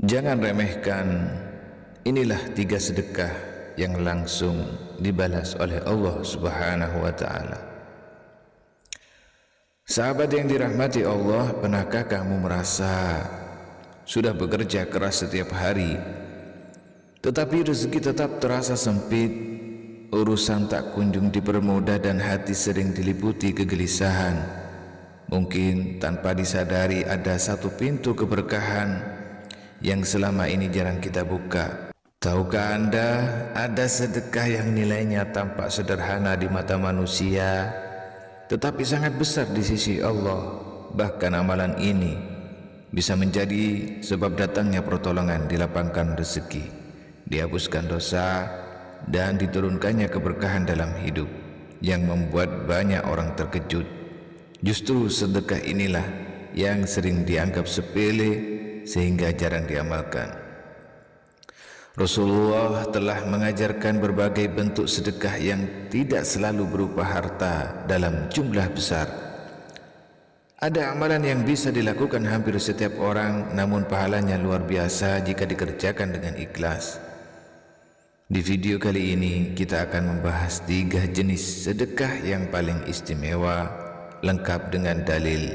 Jangan remehkan, inilah 3 sedekah yang langsung dibalas oleh Allah Subhanahu wa Ta'ala. Sahabat yang dirahmati Allah, pernahkah kamu merasa sudah bekerja keras setiap hari, tetapi rezeki tetap terasa sempit, urusan tak kunjung dipermudah dan hati sering diliputi kegelisahan? Mungkin tanpa disadari ada satu pintu keberkahan yang selama ini jarang kita buka. Tahukah Anda, ada sedekah yang nilainya tampak sederhana di mata manusia, tetapi sangat besar di sisi Allah. Bahkan amalan ini bisa menjadi sebab datangnya pertolongan, dilapangkan rezeki, dihapuskan dosa, dan diturunkannya keberkahan dalam hidup yang membuat banyak orang terkejut. Justru sedekah inilah yang sering dianggap sepele sehingga jarang diamalkan. Rasulullah telah mengajarkan berbagai bentuk sedekah yang tidak selalu berupa harta dalam jumlah besar. Ada amalan yang bisa dilakukan hampir setiap orang, namun pahalanya luar biasa jika dikerjakan dengan ikhlas. Di video kali ini kita akan membahas 3 jenis sedekah yang paling istimewa, lengkap dengan dalil,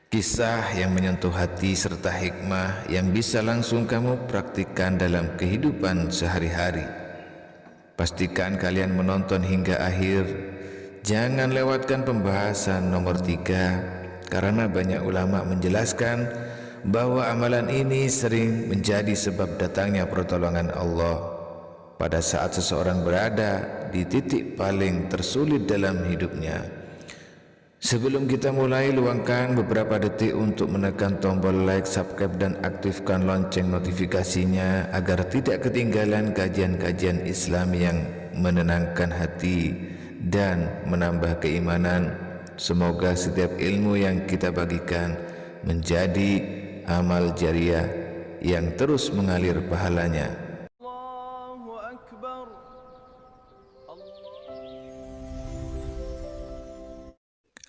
kisah yang menyentuh hati, serta hikmah yang bisa langsung kamu praktikkan dalam kehidupan sehari-hari. Pastikan kalian menonton hingga akhir. Jangan lewatkan pembahasan nomor 3, karena banyak ulama menjelaskan bahwa amalan ini sering menjadi sebab datangnya pertolongan Allah pada saat seseorang berada di titik paling tersulit dalam hidupnya. Sebelum kita mulai, luangkan beberapa detik untuk menekan tombol like, subscribe, dan aktifkan lonceng notifikasinya agar tidak ketinggalan kajian-kajian Islam yang menenangkan hati dan menambah keimanan. Semoga setiap ilmu yang kita bagikan menjadi amal jariah yang terus mengalir pahalanya. Allahu Akbar.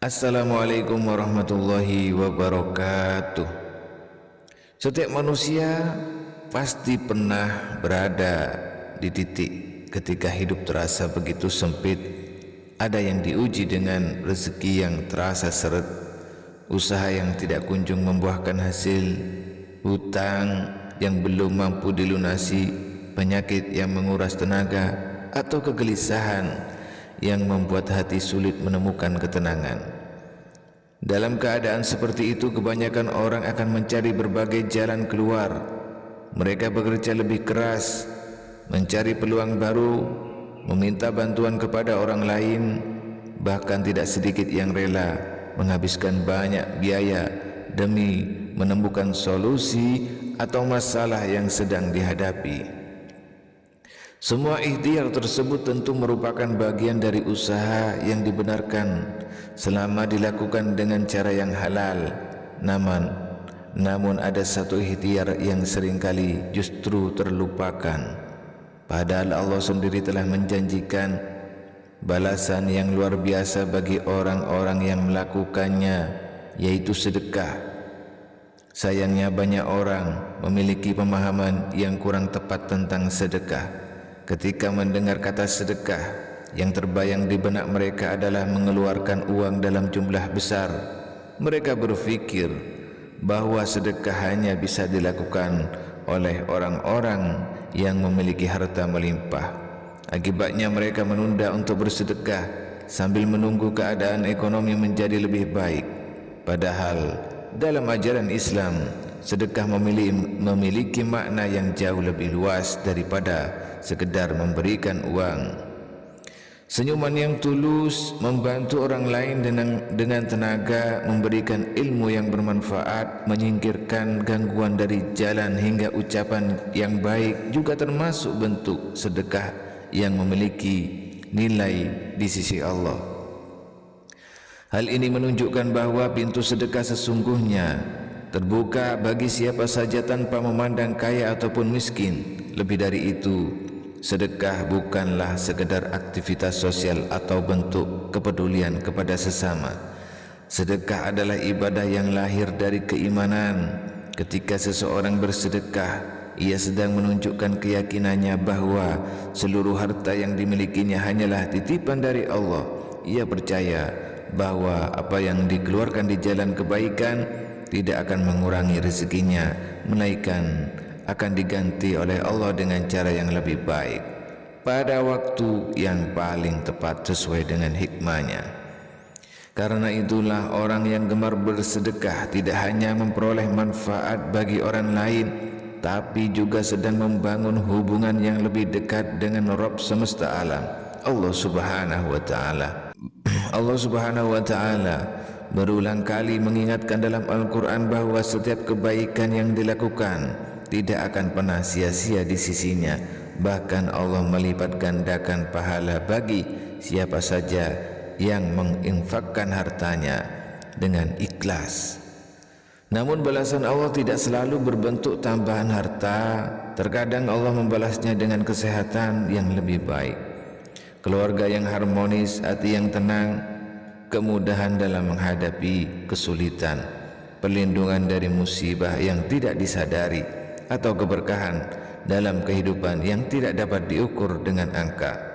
Assalamualaikum warahmatullahi wabarakatuh. Setiap manusia pasti pernah berada di titik ketika hidup terasa begitu sempit. Ada yang diuji dengan rezeki yang terasa seret, usaha yang tidak kunjung membuahkan hasil, hutang yang belum mampu dilunasi, penyakit yang menguras tenaga, atau kegelisahan yang membuat hati sulit menemukan ketenangan. Dalam keadaan seperti itu, kebanyakan orang akan mencari berbagai jalan keluar. Mereka bekerja lebih keras, mencari peluang baru, meminta bantuan kepada orang lain, bahkan tidak sedikit yang rela menghabiskan banyak biaya demi menemukan solusi atau masalah yang sedang dihadapi. Semua ikhtiar tersebut tentu merupakan bagian dari usaha yang dibenarkan selama dilakukan dengan cara yang halal. Namun ada satu ikhtiar yang seringkali justru terlupakan, padahal Allah sendiri telah menjanjikan balasan yang luar biasa bagi orang-orang yang melakukannya, yaitu sedekah. Sayangnya banyak orang memiliki pemahaman yang kurang tepat tentang sedekah. Ketika mendengar kata sedekah, yang terbayang di benak mereka adalah mengeluarkan uang dalam jumlah besar. Mereka berpikir bahwa sedekah hanya bisa dilakukan oleh orang-orang yang memiliki harta melimpah. Akibatnya mereka menunda untuk bersedekah sambil menunggu keadaan ekonomi menjadi lebih baik. Padahal dalam ajaran Islam, sedekah memiliki makna yang jauh lebih luas daripada sekedar memberikan uang. Senyuman yang tulus, membantu orang lain dengan tenaga, memberikan ilmu yang bermanfaat, menyingkirkan gangguan dari jalan, hingga ucapan yang baik juga termasuk bentuk sedekah yang memiliki nilai di sisi Allah. Hal ini menunjukkan bahwa pintu sedekah sesungguhnya terbuka bagi siapa saja tanpa memandang kaya ataupun miskin. Lebih dari itu, sedekah bukanlah sekedar aktivitas sosial atau bentuk kepedulian kepada sesama. Sedekah adalah ibadah yang lahir dari keimanan, ketika seseorang bersedekah, ia sedang menunjukkan keyakinannya bahwa seluruh harta yang dimilikinya hanyalah titipan dari Allah. Ia percaya bahwa apa yang dikeluarkan di jalan kebaikan tidak akan mengurangi rezekinya, melainkan akan diganti oleh Allah dengan cara yang lebih baik pada waktu yang paling tepat sesuai dengan hikmahnya. Karena itulah orang yang gemar bersedekah tidak hanya memperoleh manfaat bagi orang lain, tapi juga sedang membangun hubungan yang lebih dekat dengan Rabb semesta alam, Allah Subhanahu wa Ta'ala. Allah Subhanahu wa Ta'ala berulang kali mengingatkan dalam Al-Quran bahwa setiap kebaikan yang dilakukan tidak akan pernah sia-sia di sisinya. Bahkan Allah melipat gandakan pahala bagi siapa saja yang menginfakkan hartanya dengan ikhlas. Namun balasan Allah tidak selalu berbentuk tambahan harta. Terkadang Allah membalasnya dengan kesehatan yang lebih baik, keluarga yang harmonis, hati yang tenang, kemudahan dalam menghadapi kesulitan, perlindungan dari musibah yang tidak disadari, atau keberkahan dalam kehidupan yang tidak dapat diukur dengan angka.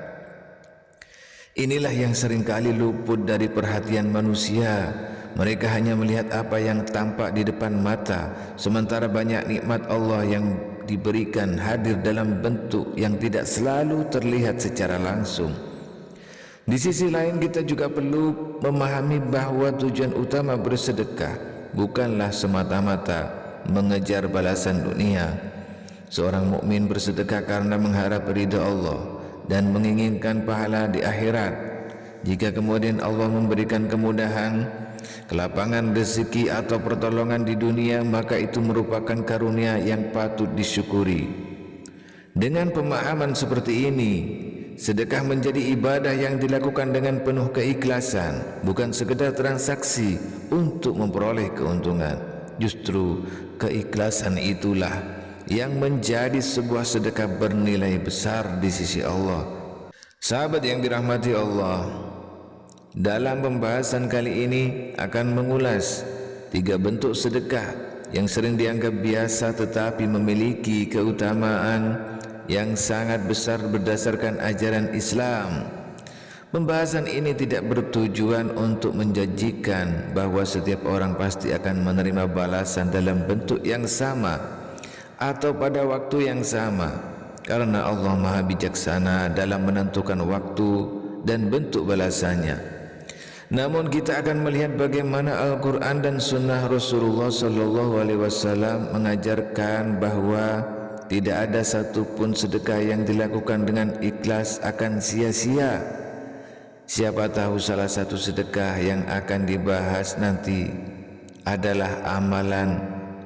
Inilah yang seringkali luput dari perhatian manusia. Mereka hanya melihat apa yang tampak di depan mata, sementara banyak nikmat Allah yang diberikan hadir dalam bentuk yang tidak selalu terlihat secara langsung. Di sisi lain, kita juga perlu memahami bahwa tujuan utama bersedekah bukanlah semata-mata mengejar balasan dunia. Seorang mukmin bersedekah karena mengharap ridha Allah dan menginginkan pahala di akhirat. Jika kemudian Allah memberikan kemudahan, kelapangan rezeki atau pertolongan di dunia, maka itu merupakan karunia yang patut disyukuri. Dengan pemahaman seperti ini, sedekah menjadi ibadah yang dilakukan dengan penuh keikhlasan, bukan sekedar transaksi untuk memperoleh keuntungan. Justru keikhlasan itulah yang menjadi sebuah sedekah bernilai besar di sisi Allah. Sahabat yang dirahmati Allah, dalam pembahasan kali ini akan mengulas 3 bentuk sedekah yang sering dianggap biasa tetapi memiliki keutamaan yang sangat besar berdasarkan ajaran Islam. Pembahasan ini tidak bertujuan untuk menjanjikan bahwa setiap orang pasti akan menerima balasan dalam bentuk yang sama atau pada waktu yang sama, karena Allah Maha Bijaksana dalam menentukan waktu dan bentuk balasannya. Namun kita akan melihat bagaimana Al-Quran dan Sunnah Rasulullah SAW mengajarkan bahwa tidak ada satupun sedekah yang dilakukan dengan ikhlas akan sia-sia. Siapa tahu salah satu sedekah yang akan dibahas nanti adalah amalan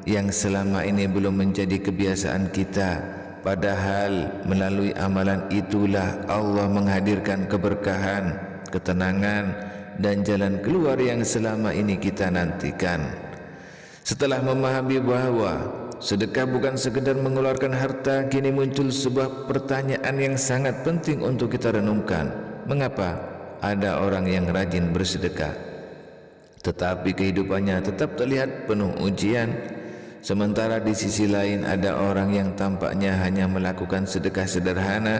yang selama ini belum menjadi kebiasaan kita, padahal melalui amalan itulah Allah menghadirkan keberkahan, ketenangan, dan jalan keluar yang selama ini kita nantikan. Setelah memahami bahwa sedekah bukan sekedar mengeluarkan harta, kini muncul sebuah pertanyaan yang sangat penting untuk kita renungkan. Mengapa ada orang yang rajin bersedekah tetapi kehidupannya tetap terlihat penuh ujian, sementara di sisi lain ada orang yang tampaknya hanya melakukan sedekah sederhana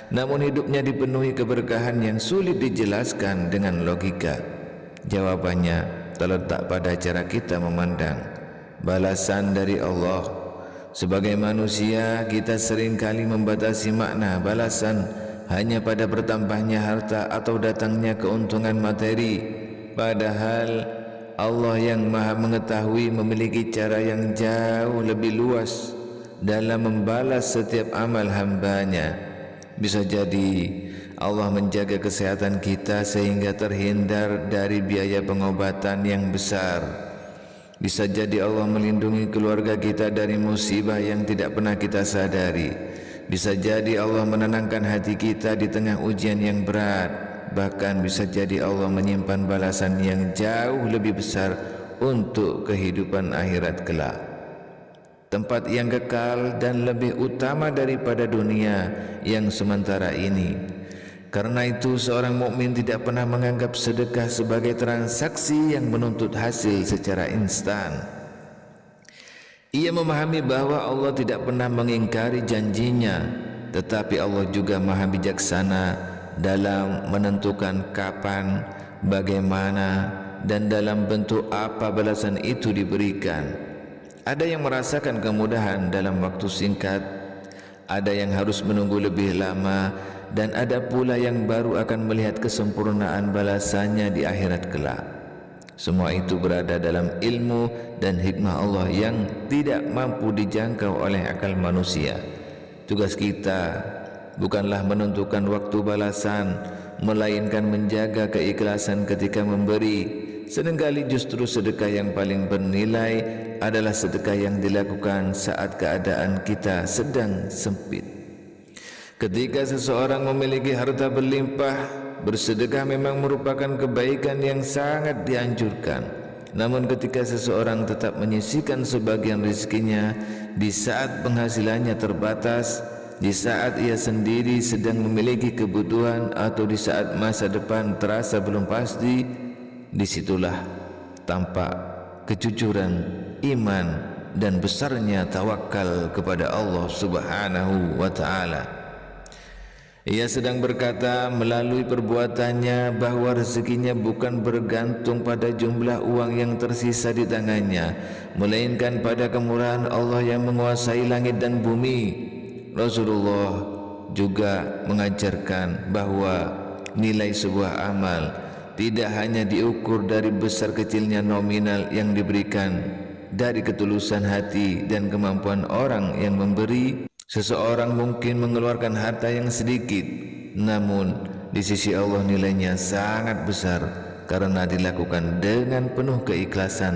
namun hidupnya dipenuhi keberkahan yang sulit dijelaskan dengan logika? Jawabannya terletak pada cara kita memandang balasan dari Allah. Sebagai manusia, kita seringkali membatasi makna balasan hanya pada bertambahnya harta atau datangnya keuntungan materi, padahal Allah yang Maha Mengetahui memiliki cara yang jauh lebih luas dalam membalas setiap amal hambanya. Bisa jadi Allah menjaga kesehatan kita sehingga terhindar dari biaya pengobatan yang besar. Bisa jadi Allah melindungi keluarga kita dari musibah yang tidak pernah kita sadari. Bisa jadi Allah menenangkan hati kita di tengah ujian yang berat. Bahkan bisa jadi Allah menyimpan balasan yang jauh lebih besar untuk kehidupan akhirat kelak, tempat yang kekal dan lebih utama daripada dunia yang sementara ini. Karena itu seorang mukmin tidak pernah menganggap sedekah sebagai transaksi yang menuntut hasil secara instan. Ia memahami bahwa Allah tidak pernah mengingkari janjinya, tetapi Allah juga maha bijaksana dalam menentukan kapan, bagaimana, dan dalam bentuk apa balasan itu diberikan. Ada yang merasakan kemudahan dalam waktu singkat, ada yang harus menunggu lebih lama, dan ada pula yang baru akan melihat kesempurnaan balasannya di akhirat kelak. Semua itu berada dalam ilmu dan hikmah Allah yang tidak mampu dijangkau oleh akal manusia. Tugas kita bukanlah menentukan waktu balasan, melainkan menjaga keikhlasan ketika memberi. Seringkali justru sedekah yang paling bernilai adalah sedekah yang dilakukan saat keadaan kita sedang sempit. Ketika seseorang memiliki harta berlimpah, bersedekah memang merupakan kebaikan yang sangat dianjurkan. Namun ketika seseorang tetap menyisihkan sebagian rezekinya di saat penghasilannya terbatas, di saat ia sendiri sedang memiliki kebutuhan, atau di saat masa depan terasa belum pasti, disitulah tampak kejujuran iman dan besarnya tawakal kepada Allah Subhanahu wa ta'ala. Ia sedang berkata melalui perbuatannya bahwa rezekinya bukan bergantung pada jumlah uang yang tersisa di tangannya, melainkan pada kemurahan Allah yang menguasai langit dan bumi. Rasulullah juga mengajarkan bahwa nilai sebuah amal tidak hanya diukur dari besar kecilnya nominal yang diberikan, dari ketulusan hati dan kemampuan orang yang memberi. Seseorang mungkin mengeluarkan harta yang sedikit, namun di sisi Allah nilainya sangat besar karena dilakukan dengan penuh keikhlasan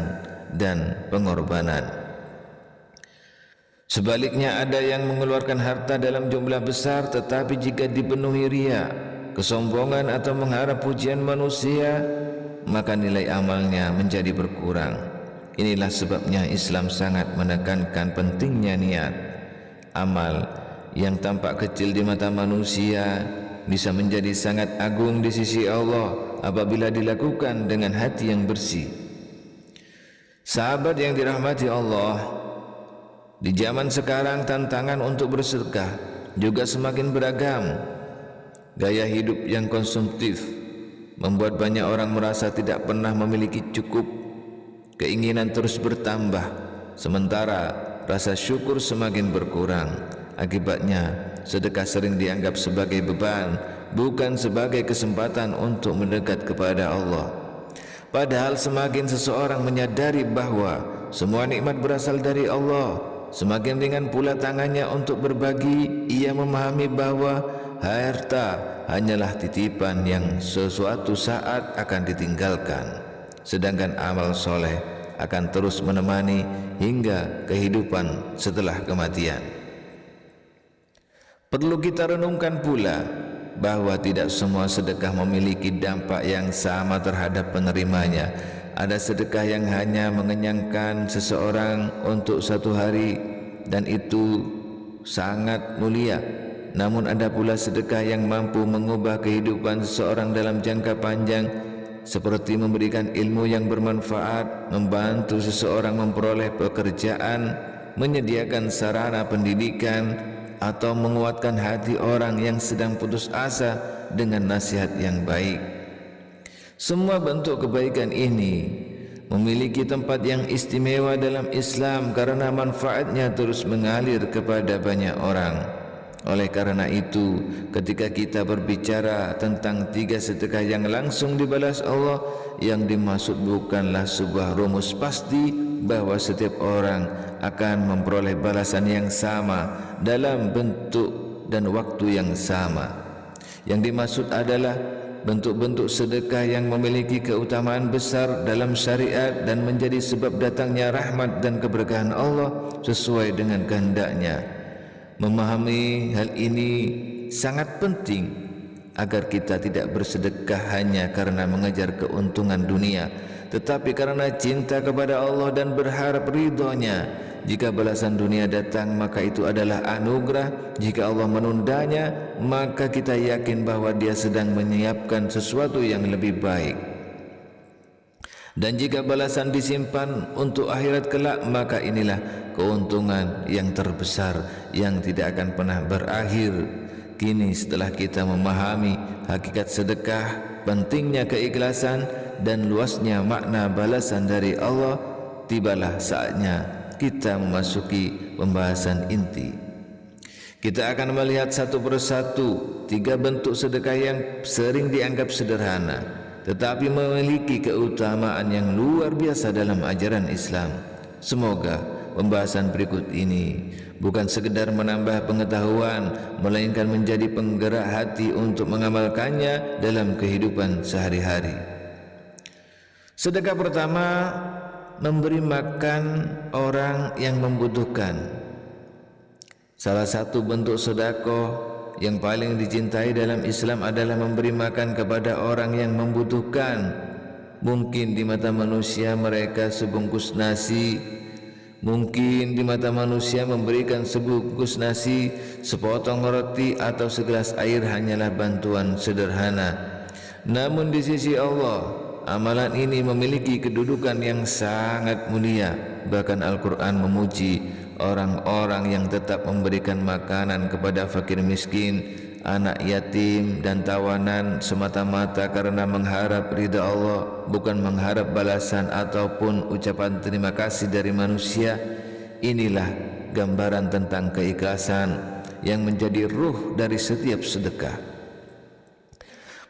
dan pengorbanan. Sebaliknya, ada yang mengeluarkan harta dalam jumlah besar, tetapi jika dipenuhi ria, kesombongan atau mengharap pujian manusia, maka nilai amalnya menjadi berkurang. Inilah sebabnya Islam sangat menekankan pentingnya niat. Amal yang tampak kecil di mata manusia bisa menjadi sangat agung di sisi Allah apabila dilakukan dengan hati yang bersih. Sahabat yang dirahmati Allah, di zaman sekarang tantangan untuk bersedekah juga semakin beragam. Gaya hidup yang konsumtif membuat banyak orang merasa tidak pernah memiliki cukup. Keinginan terus bertambah, sementara rasa syukur semakin berkurang. Akibatnya, sedekah sering dianggap sebagai beban, bukan sebagai kesempatan untuk mendekat kepada Allah. Padahal semakin seseorang menyadari bahwa semua nikmat berasal dari Allah, semakin ringan pula tangannya untuk berbagi. Ia memahami bahwa harta hanyalah titipan yang sesuatu saat akan ditinggalkan, sedangkan amal soleh akan terus menemani hingga kehidupan setelah kematian. Perlu kita renungkan pula bahwa tidak semua sedekah memiliki dampak yang sama terhadap penerimanya. Ada sedekah yang hanya mengenyangkan seseorang untuk satu hari dan itu sangat mulia. Namun ada pula sedekah yang mampu mengubah kehidupan seseorang dalam jangka panjang, seperti memberikan ilmu yang bermanfaat, membantu seseorang memperoleh pekerjaan, menyediakan sarana pendidikan, atau menguatkan hati orang yang sedang putus asa dengan nasihat yang baik. Semua bentuk kebaikan ini memiliki tempat yang istimewa dalam Islam karena manfaatnya terus mengalir kepada banyak orang. Oleh karena itu, ketika kita berbicara tentang 3 sedekah yang langsung dibalas Allah, yang dimaksud bukanlah sebuah rumus pasti bahwa setiap orang akan memperoleh balasan yang sama dalam bentuk dan waktu yang sama. Yang dimaksud adalah bentuk-bentuk sedekah yang memiliki keutamaan besar dalam syariat dan menjadi sebab datangnya rahmat dan keberkahan Allah sesuai dengan kehendaknya. Memahami hal ini sangat penting agar kita tidak bersedekah hanya karena mengejar keuntungan dunia, tetapi karena cinta kepada Allah dan berharap ridhonya. Jika balasan dunia datang, maka itu adalah anugerah. Jika Allah menundanya, maka kita yakin bahwa Dia sedang menyiapkan sesuatu yang lebih baik. Dan jika balasan disimpan untuk akhirat kelak, maka inilah keuntungan yang terbesar yang tidak akan pernah berakhir. Kini setelah kita memahami hakikat sedekah, pentingnya keikhlasan dan luasnya makna balasan dari Allah, tibalah saatnya kita memasuki pembahasan inti. Kita akan melihat satu persatu 3 bentuk sedekah yang sering dianggap sederhana, tetapi memiliki keutamaan yang luar biasa dalam ajaran Islam. Semoga pembahasan berikut ini bukan sekedar menambah pengetahuan, melainkan menjadi penggerak hati untuk mengamalkannya dalam kehidupan sehari-hari. Sedekah pertama, memberi makan orang yang membutuhkan. Salah satu bentuk sedekah yang paling dicintai dalam Islam adalah memberi makan kepada orang yang membutuhkan. Mungkin di mata manusia mereka sebungkus nasi, mungkin di mata manusia memberikan sebungkus nasi, sepotong roti atau segelas air hanyalah bantuan sederhana. Namun di sisi Allah, amalan ini memiliki kedudukan yang sangat mulia. Bahkan Al-Quran memuji orang-orang yang tetap memberikan makanan kepada fakir miskin, anak yatim dan tawanan semata-mata karena mengharap ridha Allah, bukan mengharap balasan ataupun ucapan terima kasih dari manusia. Inilah gambaran tentang keikhlasan yang menjadi ruh dari setiap sedekah.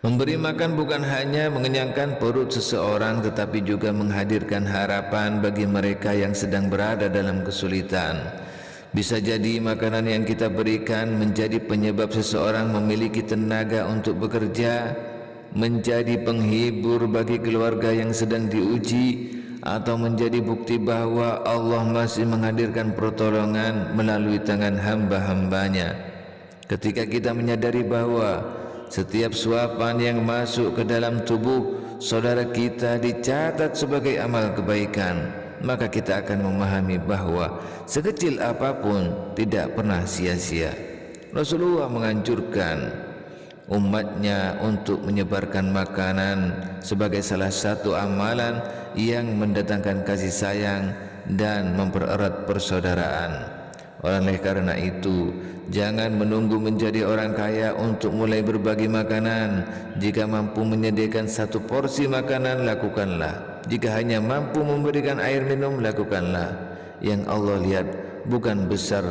Memberi makan bukan hanya mengenyangkan perut seseorang, tetapi juga menghadirkan harapan bagi mereka yang sedang berada dalam kesulitan. Bisa jadi makanan yang kita berikan menjadi penyebab seseorang memiliki tenaga untuk bekerja, menjadi penghibur bagi keluarga yang sedang diuji, atau menjadi bukti bahwa Allah masih menghadirkan pertolongan melalui tangan hamba-hambanya. Ketika kita menyadari bahwa setiap suapan yang masuk ke dalam tubuh saudara kita dicatat sebagai amal kebaikan, maka kita akan memahami bahwa sekecil apapun tidak pernah sia-sia. Rasulullah menganjurkan umatnya untuk menyebarkan makanan sebagai salah satu amalan yang mendatangkan kasih sayang dan mempererat persaudaraan. Oleh karena itu, jangan menunggu menjadi orang kaya untuk mulai berbagi makanan. Jika mampu menyediakan 1 porsi makanan, lakukanlah. Jika hanya mampu memberikan air minum, lakukanlah. Yang Allah lihat bukan besar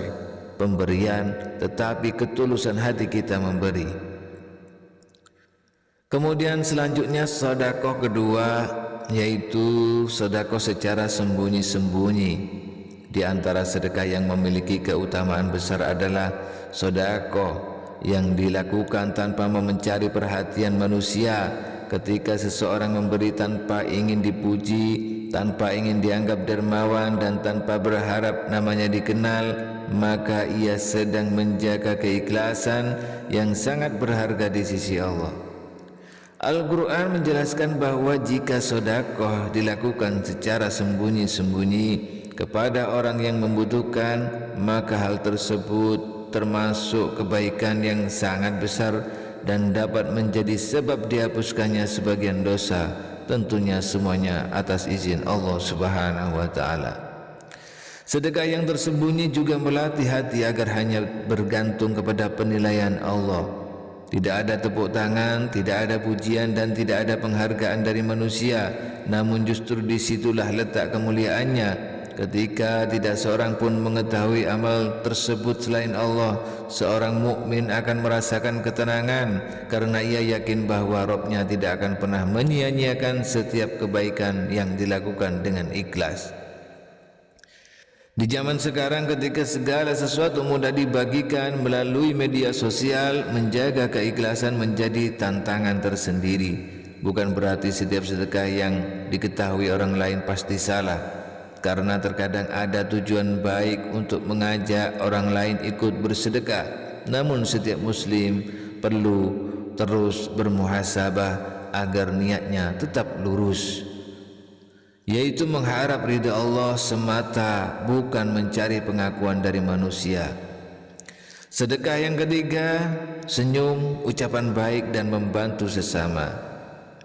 pemberian, tetapi ketulusan hati kita memberi. Kemudian selanjutnya sedekah kedua, yaitu sedekah secara sembunyi-sembunyi. Di antara sedekah yang memiliki keutamaan besar adalah sedekah yang dilakukan tanpa mencari perhatian manusia. Ketika seseorang memberi tanpa ingin dipuji, tanpa ingin dianggap dermawan, dan tanpa berharap namanya dikenal, maka ia sedang menjaga keikhlasan yang sangat berharga di sisi Allah. Al-Quran menjelaskan bahwa jika sedekah dilakukan secara sembunyi-sembunyi kepada orang yang membutuhkan, maka hal tersebut termasuk kebaikan yang sangat besar dan dapat menjadi sebab dihapuskannya sebagian dosa, tentunya semuanya atas izin Allah Subhanahu wa taala. Sedekah yang tersembunyi juga melatih hati agar hanya bergantung kepada penilaian Allah. Tidak ada tepuk tangan, tidak ada pujian, dan tidak ada penghargaan dari manusia. Namun justru disitulah letak kemuliaannya. Ketika tidak seorang pun mengetahui amal tersebut selain Allah, seorang mukmin akan merasakan ketenangan karena ia yakin bahwa Rabb-Nya tidak akan pernah menyia-nyiakan setiap kebaikan yang dilakukan dengan ikhlas. Di zaman sekarang, ketika segala sesuatu mudah dibagikan melalui media sosial, menjaga keikhlasan menjadi tantangan tersendiri. Bukan berarti setiap sedekah yang diketahui orang lain pasti salah, karena terkadang ada tujuan baik untuk mengajak orang lain ikut bersedekah. Namun setiap muslim perlu terus bermuhasabah agar niatnya tetap lurus, yaitu mengharap ridha Allah semata, bukan mencari pengakuan dari manusia. Sedekah yang ketiga, senyum, ucapan baik, dan membantu sesama.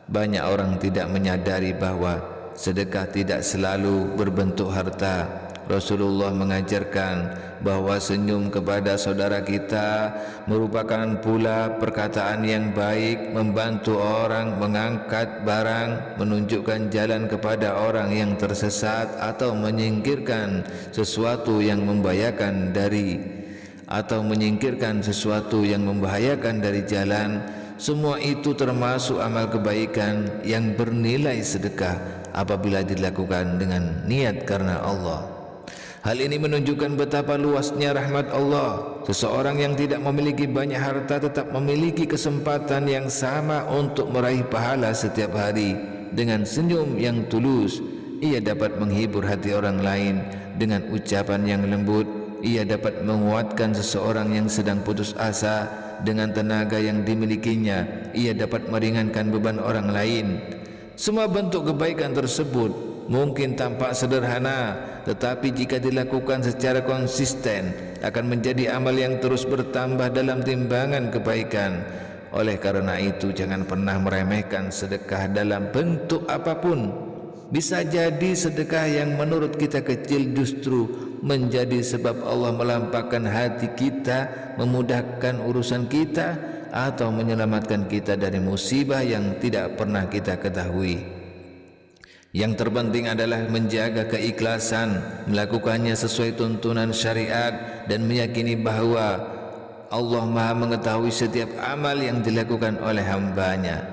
Banyak orang tidak menyadari bahwa sedekah tidak selalu berbentuk harta. Rasulullah mengajarkan bahwa senyum kepada saudara kita merupakan pula perkataan yang baik, membantu orang, mengangkat barang, menunjukkan jalan kepada orang yang tersesat, atau menyingkirkan sesuatu yang membahayakan dari jalan. Semua itu termasuk amal kebaikan yang bernilai sedekah apabila dilakukan dengan niat karena Allah. Hal ini menunjukkan betapa luasnya rahmat Allah. Seseorang yang tidak memiliki banyak harta tetap memiliki kesempatan yang sama untuk meraih pahala setiap hari. Dengan senyum yang tulus, ia dapat menghibur hati orang lain. Dengan ucapan yang lembut, ia dapat menguatkan seseorang yang sedang putus asa. Dengan tenaga yang dimilikinya, ia dapat meringankan beban orang lain. Semua bentuk kebaikan tersebut mungkin tampak sederhana, tetapi jika dilakukan secara konsisten akan menjadi amal yang terus bertambah dalam timbangan kebaikan. Oleh karena itu, jangan pernah meremehkan sedekah dalam bentuk apapun. Bisa jadi sedekah yang menurut kita kecil justru menjadi sebab Allah melampahkan hati kita, memudahkan urusan kita, atau menyelamatkan kita dari musibah yang tidak pernah kita ketahui. Yang terpenting adalah menjaga keikhlasan, melakukannya sesuai tuntunan syariat, dan meyakini bahwa Allah Maha mengetahui setiap amal yang dilakukan oleh hambanya.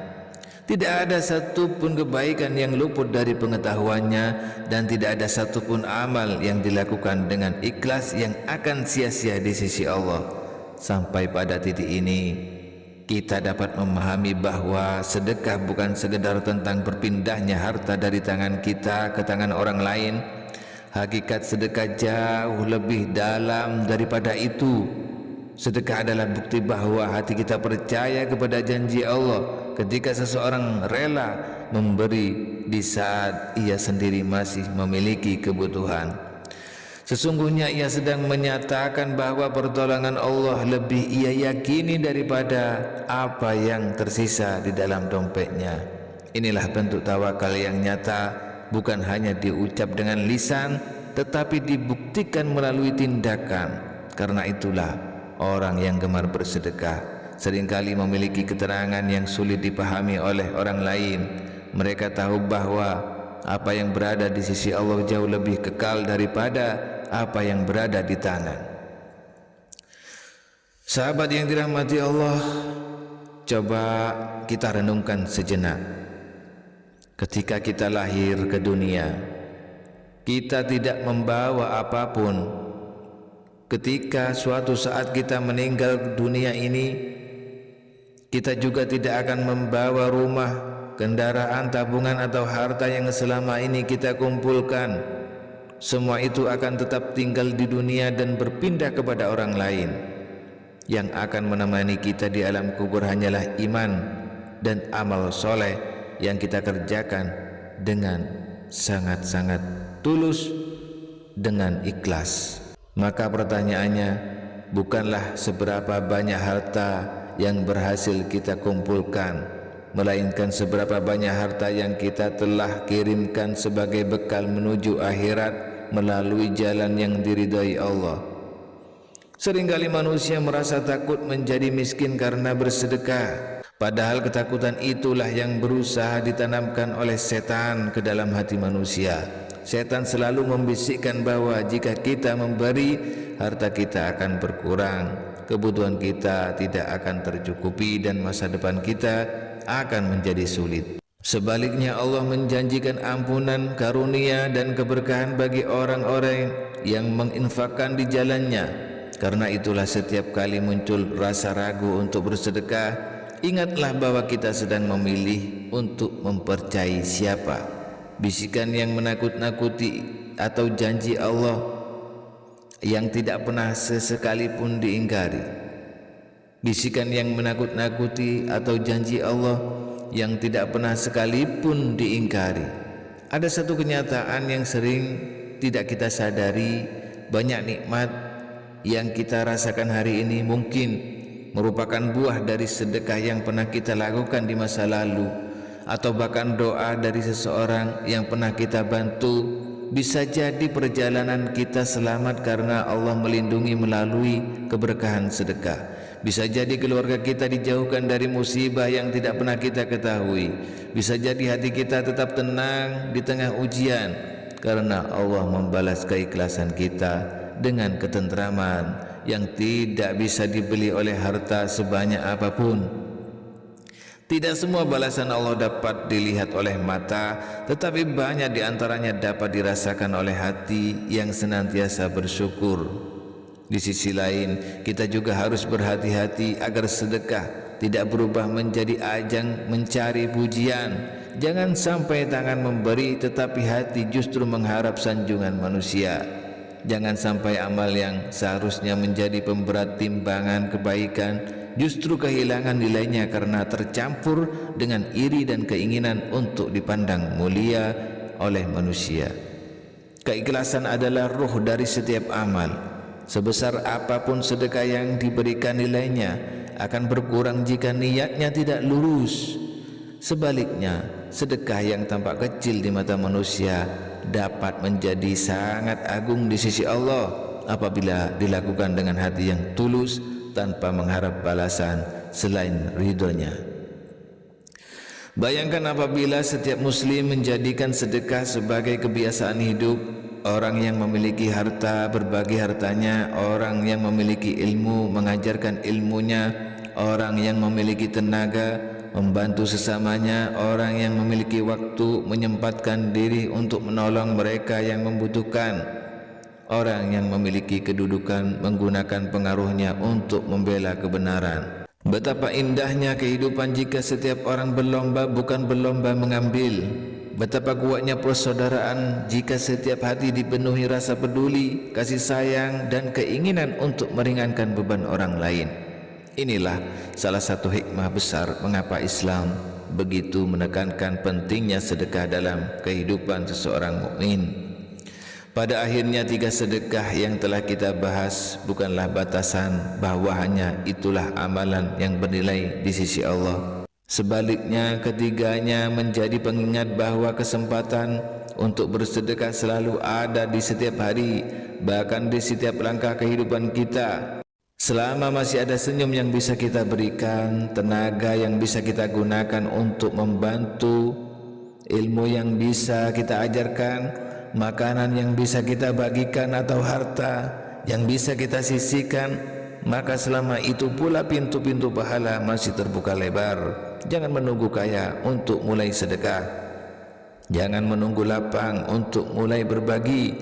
Tidak ada satupun kebaikan yang luput dari pengetahuannya, dan tidak ada satupun amal yang dilakukan dengan ikhlas yang akan sia-sia di sisi Allah. Sampai pada titik ini, kita dapat memahami bahwa sedekah bukan sekedar tentang berpindahnya harta dari tangan kita ke tangan orang lain. Hakikat sedekah jauh lebih dalam daripada itu. Sedekah adalah bukti bahwa hati kita percaya kepada janji Allah ketika seseorang rela memberi di saat ia sendiri masih memiliki kebutuhan. Sesungguhnya ia sedang menyatakan bahwa pertolongan Allah lebih ia yakini daripada apa yang tersisa di dalam dompetnya. Inilah bentuk tawakal yang nyata, bukan hanya diucap dengan lisan, tetapi dibuktikan melalui tindakan. Karena itulah orang yang gemar bersedekah seringkali memiliki keterangan yang sulit dipahami oleh orang lain. Mereka tahu bahwa apa yang berada di sisi Allah jauh lebih kekal daripada apa yang berada di tangan. Sahabat yang dirahmati Allah, coba kita renungkan sejenak. Ketika kita lahir ke dunia, kita tidak membawa apapun. Ketika suatu saat kita meninggal dunia ini, kita juga tidak akan membawa rumah, kendaraan, tabungan, atau harta yang selama ini kita kumpulkan. Semua itu akan tetap tinggal di dunia dan berpindah kepada orang lain. Yang akan menemani kita di alam kubur hanyalah iman dan amal soleh yang kita kerjakan dengan sangat-sangat tulus, dengan ikhlas. Maka pertanyaannya bukanlah seberapa banyak harta yang berhasil kita kumpulkan, melainkan seberapa banyak harta yang kita telah kirimkan sebagai bekal menuju akhirat melalui jalan yang diridhai Allah. Seringkali manusia merasa takut menjadi miskin karena bersedekah, padahal ketakutan itulah yang berusaha ditanamkan oleh setan ke dalam hati manusia. Setan selalu membisikkan bahwa jika kita memberi, harta kita akan berkurang, kebutuhan kita tidak akan tercukupi, dan masa depan kita akan menjadi sulit. Sebaliknya, Allah menjanjikan ampunan, karunia, dan keberkahan bagi orang-orang yang menginfakkan di jalannya. Karena itulah setiap kali muncul rasa ragu untuk bersedekah, ingatlah bahwa kita sedang memilih untuk mempercayai siapa. Bisikan yang menakut-nakuti atau janji Allah yang tidak pernah sesekalipun diingkari. Bisikan yang menakut-nakuti atau janji Allah yang tidak pernah sekalipun diingkari. Ada satu kenyataan yang sering tidak kita sadari, banyak nikmat yang kita rasakan hari ini mungkin merupakan buah dari sedekah yang pernah kita lakukan di masa lalu, atau bahkan doa dari seseorang yang pernah kita bantu bisa jadi perjalanan kita selamat karena Allah melindungi melalui keberkahan sedekah. Bisa jadi keluarga kita dijauhkan dari musibah yang tidak pernah kita ketahui. Bisa jadi hati kita tetap tenang di tengah ujian karena Allah membalas keikhlasan kita dengan ketentraman yang tidak bisa dibeli oleh harta sebanyak apapun. Tidak semua balasan Allah dapat dilihat oleh mata, tetapi banyak di antaranya dapat dirasakan oleh hati yang senantiasa bersyukur. Di sisi lain, kita juga harus berhati-hati agar sedekah tidak berubah menjadi ajang mencari pujian. Jangan sampai tangan memberi tetapi hati justru mengharap sanjungan manusia. Jangan sampai amal yang seharusnya menjadi pemberat timbangan kebaikan justru kehilangan nilainya karena tercampur dengan iri dan keinginan untuk dipandang mulia oleh manusia. Keikhlasan adalah ruh dari setiap amal. Sebesar apapun sedekah yang diberikan, nilainya akan berkurang jika niatnya tidak lurus. Sebaliknya, sedekah yang tampak kecil di mata manusia dapat menjadi sangat agung di sisi Allah apabila dilakukan dengan hati yang tulus tanpa mengharap balasan selain ridhonya. Bayangkan apabila setiap muslim menjadikan sedekah sebagai kebiasaan hidup. Orang yang memiliki harta berbagi hartanya, orang yang memiliki ilmu mengajarkan ilmunya, orang yang memiliki tenaga membantu sesamanya, orang yang memiliki waktu menyempatkan diri untuk menolong mereka yang membutuhkan, orang yang memiliki kedudukan menggunakan pengaruhnya untuk membela kebenaran. Betapa indahnya kehidupan jika setiap orang berlomba bukan berlomba mengambil. Betapa kuatnya persaudaraan jika setiap hati dipenuhi rasa peduli, kasih sayang, dan keinginan untuk meringankan beban orang lain. Inilah salah satu hikmah besar mengapa Islam begitu menekankan pentingnya sedekah dalam kehidupan seseorang mukmin. Pada akhirnya, 3 sedekah yang telah kita bahas bukanlah batasan bahwa hanya itulah amalan yang bernilai di sisi Allah. Sebaliknya, ketiganya menjadi pengingat bahwa kesempatan untuk bersedekah selalu ada di setiap hari, bahkan di setiap langkah kehidupan kita. Selama masih ada senyum yang bisa kita berikan, tenaga yang bisa kita gunakan untuk membantu, ilmu yang bisa kita ajarkan, makanan yang bisa kita bagikan, atau harta yang bisa kita sisihkan, maka selama itu pula pintu-pintu pahala masih terbuka lebar. Jangan menunggu kaya untuk mulai sedekah. Jangan menunggu lapang untuk mulai berbagi.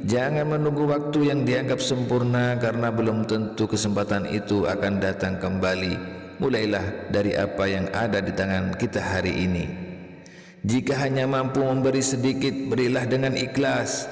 Jangan menunggu waktu yang dianggap sempurna karena belum tentu kesempatan itu akan datang kembali. Mulailah dari apa yang ada di tangan kita hari ini. Jika hanya mampu memberi sedikit, berilah dengan ikhlas.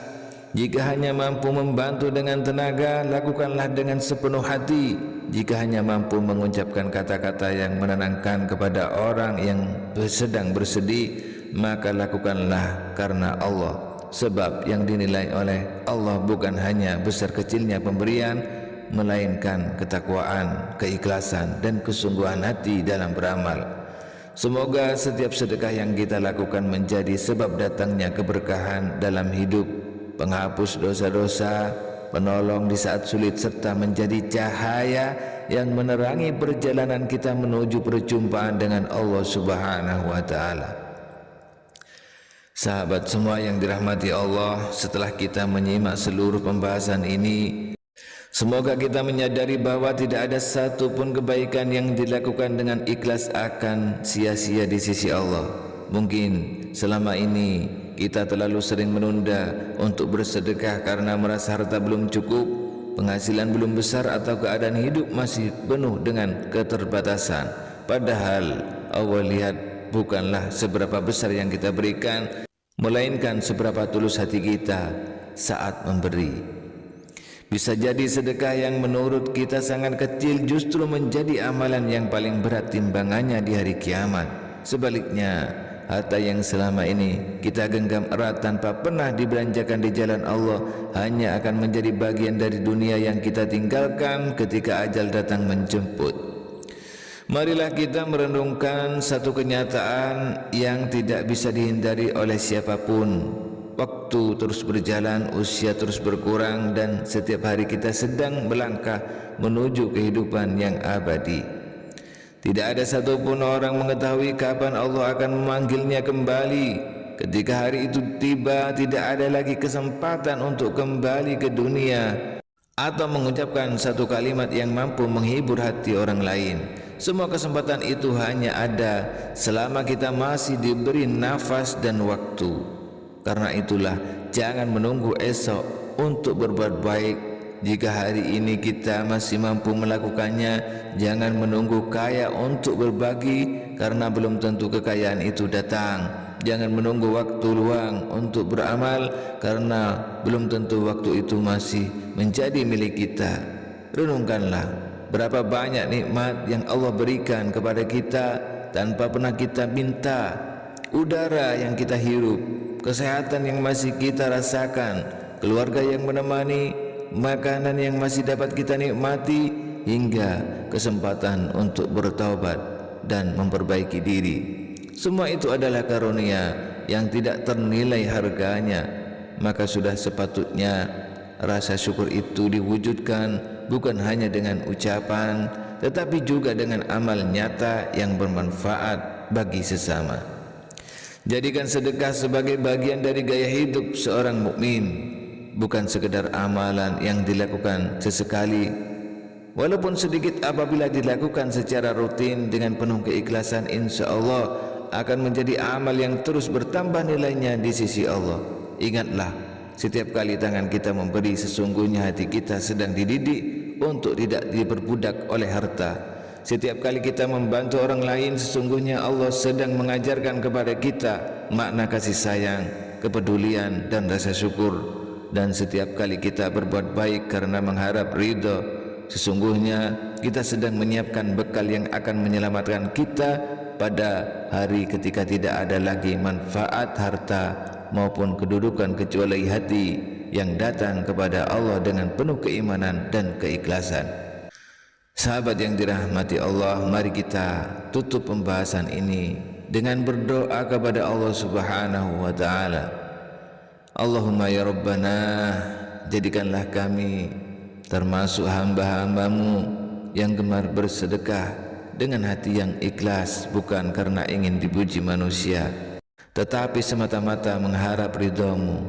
Jika hanya mampu membantu dengan tenaga, lakukanlah dengan sepenuh hati. Jika hanya mampu mengucapkan kata-kata yang menenangkan kepada orang yang sedang bersedih, maka lakukanlah karena Allah. Sebab yang dinilai oleh Allah bukan hanya besar kecilnya pemberian, melainkan ketakwaan, keikhlasan, dan kesungguhan hati dalam beramal. Semoga setiap sedekah yang kita lakukan menjadi sebab datangnya keberkahan dalam hidup, penghapus dosa-dosa, penolong di saat sulit, serta menjadi cahaya yang menerangi perjalanan kita menuju perjumpaan dengan Allah Subhanahu wa Ta'ala. Sahabat semua yang dirahmati Allah, setelah kita menyimak seluruh pembahasan ini, semoga kita menyadari bahwa tidak ada satu pun kebaikan yang dilakukan dengan ikhlas akan sia-sia di sisi Allah. Mungkin selama ini kita terlalu sering menunda untuk bersedekah karena merasa harta belum cukup, penghasilan belum besar, atau keadaan hidup masih penuh dengan keterbatasan. Padahal Allah lihat bukanlah seberapa besar yang kita berikan, melainkan seberapa tulus hati kita saat memberi. Bisa jadi sedekah yang menurut kita sangat kecil justru menjadi amalan yang paling berat timbangannya di hari kiamat. Sebaliknya, harta yang selama ini kita genggam erat tanpa pernah dibelanjakan di jalan Allah hanya akan menjadi bagian dari dunia yang kita tinggalkan ketika ajal datang menjemput. Marilah kita merenungkan satu kenyataan yang tidak bisa dihindari oleh siapapun, waktu terus berjalan, usia terus berkurang, dan setiap hari kita sedang melangkah menuju kehidupan yang abadi. Tidak ada satupun orang mengetahui kapan Allah akan memanggilnya kembali. Ketika hari itu tiba, tidak ada lagi kesempatan untuk kembali ke dunia atau mengucapkan satu kalimat yang mampu menghibur hati orang lain. Semua kesempatan itu hanya ada selama kita masih diberi nafas dan waktu. Karena itulah, jangan menunggu esok untuk berbuat baik. Jika hari ini kita masih mampu melakukannya, jangan menunggu kaya untuk berbagi, karena belum tentu kekayaan itu datang. Jangan menunggu waktu luang untuk beramal, karena belum tentu waktu itu masih menjadi milik kita. Renungkanlah berapa banyak nikmat yang Allah berikan kepada kita tanpa pernah kita minta. Udara yang kita hirup, kesehatan yang masih kita rasakan, keluarga yang menemani, makanan yang masih dapat kita nikmati, hingga kesempatan untuk bertaubat dan memperbaiki diri. Semua itu adalah karunia yang tidak ternilai harganya. Maka sudah sepatutnya rasa syukur itu diwujudkan bukan hanya dengan ucapan, tetapi juga dengan amal nyata yang bermanfaat bagi sesama. Jadikan sedekah sebagai bagian dari gaya hidup seorang mukmin, bukan sekedar amalan yang dilakukan sesekali. Walaupun sedikit, apabila dilakukan secara rutin dengan penuh keikhlasan, insya Allah akan menjadi amal yang terus bertambah nilainya di sisi Allah. Ingatlah, setiap kali tangan kita memberi, sesungguhnya hati kita sedang dididik untuk tidak diperbudak oleh harta. Setiap kali kita membantu orang lain, sesungguhnya Allah sedang mengajarkan kepada kita makna kasih sayang, kepedulian, dan rasa syukur. Dan setiap kali kita berbuat baik karena mengharap ridha, sesungguhnya kita sedang menyiapkan bekal yang akan menyelamatkan kita pada hari ketika tidak ada lagi manfaat harta maupun kedudukan kecuali hati yang datang kepada Allah dengan penuh keimanan dan keikhlasan. Sahabat yang dirahmati Allah, mari kita tutup pembahasan ini dengan berdoa kepada Allah Subhanahu wa taala. Allahumma ya Rabbana, jadikanlah kami termasuk hamba-hambamu yang gemar bersedekah dengan hati yang ikhlas, bukan karena ingin dipuji manusia, tetapi semata-mata mengharap ridhamu.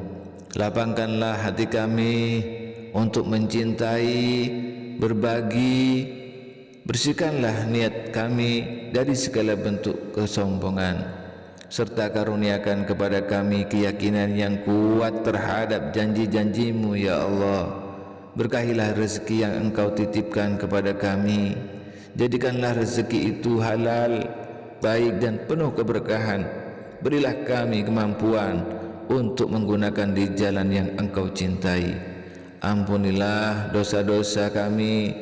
Lapangkanlah hati kami untuk mencintai, berbagi. Bersihkanlah niat kami dari segala bentuk kesombongan, serta karuniakan kepada kami keyakinan yang kuat terhadap janji-janjimu ya Allah. Berkahilah rezeki yang Engkau titipkan kepada kami. Jadikanlah rezeki itu halal, baik, dan penuh keberkahan. Berilah kami kemampuan untuk menggunakan di jalan yang Engkau cintai. Ampunilah dosa-dosa kami,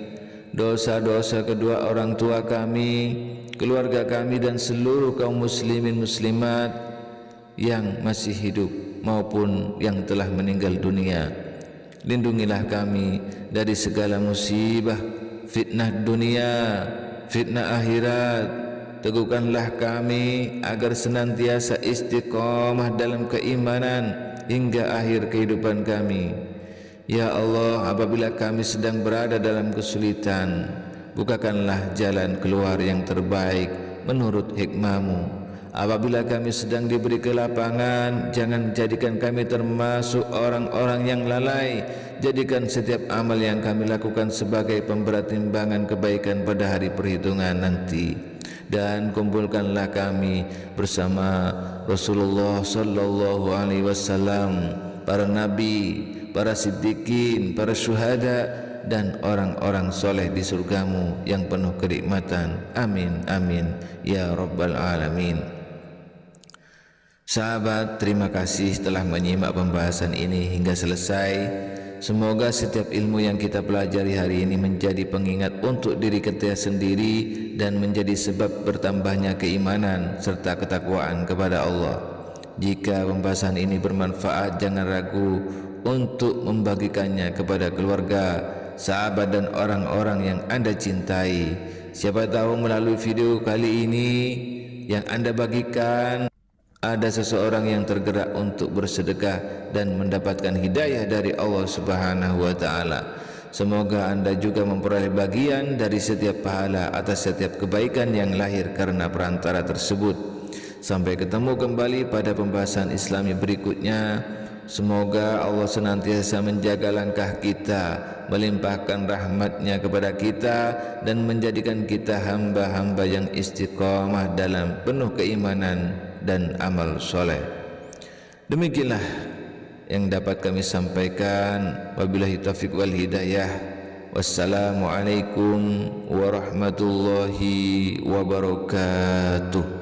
dosa-dosa kedua orang tua kami, keluarga kami, dan seluruh kaum muslimin muslimat yang masih hidup maupun yang telah meninggal dunia. Lindungilah kami dari segala musibah, fitnah dunia, fitnah akhirat. Teguhkanlah kami agar senantiasa istiqamah dalam keimanan hingga akhir kehidupan kami. Ya Allah, apabila kami sedang berada dalam kesulitan, bukakanlah jalan keluar yang terbaik menurut hikmah-Mu. Apabila kami sedang diberi kelapangan, jangan jadikan kami termasuk orang-orang yang lalai. Jadikan setiap amal yang kami lakukan sebagai pemberat timbangan kebaikan pada hari perhitungan nanti. Dan kumpulkanlah kami bersama Rasulullah sallallahu alaihi wasallam, para nabi, para siddiqin, para syuhada, dan orang-orang soleh di surgamu yang penuh kenikmatan. Amin, amin, ya Rabbal Alamin. Sahabat, terima kasih telah menyimak pembahasan ini hingga selesai. Semoga setiap ilmu yang kita pelajari hari ini menjadi pengingat untuk diri kita sendiri dan menjadi sebab bertambahnya keimanan serta ketakwaan kepada Allah. Jika pembahasan ini bermanfaat, jangan ragu untuk membagikannya kepada keluarga, sahabat, dan orang-orang yang Anda cintai. Siapa tahu melalui video kali ini yang Anda bagikan, ada seseorang yang tergerak untuk bersedekah dan mendapatkan hidayah dari Allah Subhanahu wa taala. Semoga anda juga memperoleh bagian dari setiap pahala atas setiap kebaikan yang lahir karena perantara tersebut. Sampai ketemu kembali pada pembahasan Islami berikutnya. Semoga Allah senantiasa menjaga langkah kita, melimpahkan rahmat-Nya kepada kita, dan menjadikan kita hamba-hamba yang istiqamah dalam penuh keimanan dan amal soleh. Demikianlah yang dapat kami sampaikan. Wabillahi taufiq wal hidayah. Wassalamualaikum warahmatullahi wabarakatuh.